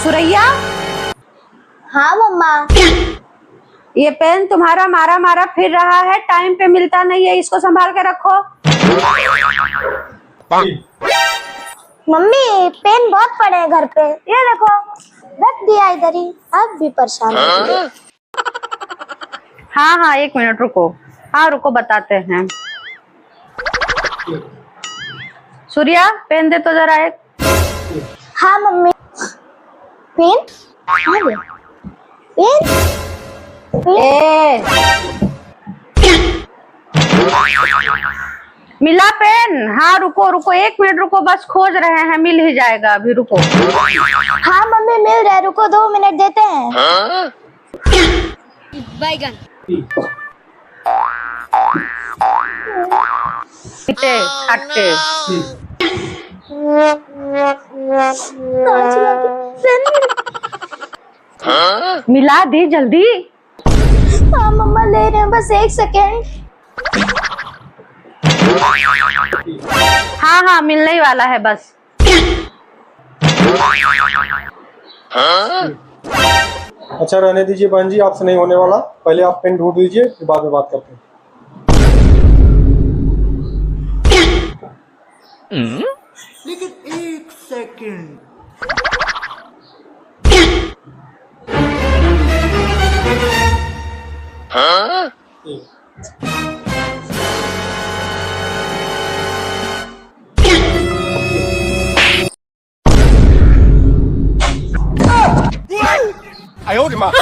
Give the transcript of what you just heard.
सुरैया, हाँ मम्मा। ये पेन तुम्हारा मारा मारा फिर रहा है, टाइम पे मिलता नहीं है, इसको संभाल के रखो। मम्मी पेन बहुत पड़े हैं घर पे, ये देखो रख दिया इधर ही, अब भी परेशान हो। हाँ हाँ 1 मिनट रुको, हाँ रुको बताते हैं। सूर्या पेन दे तो जरा एक। हाँ मम्मी। पेन पेन ए मिला पेन? हाँ रुको रुको 1 मिनट रुको, बस खोज रहे हैं, मिल ही जाएगा अभी, रुको। हाँ मम्मी मिल रहा है, रुको 2 मिनट देते हैं। बैगन खट्टे मिला दी जल्दी। हाँ मम्मा ले रहे हैं, बस 1 सेकेंड। हाँ हाँ मिलने ही वाला है बस। अच्छा रहने दीजिए बहन जी, आपसे नहीं होने वाला, पहले आप पेन ढूंढ दीजिए फिर बाद में बात करते हैं। लेकिन 1 second. I owed him up.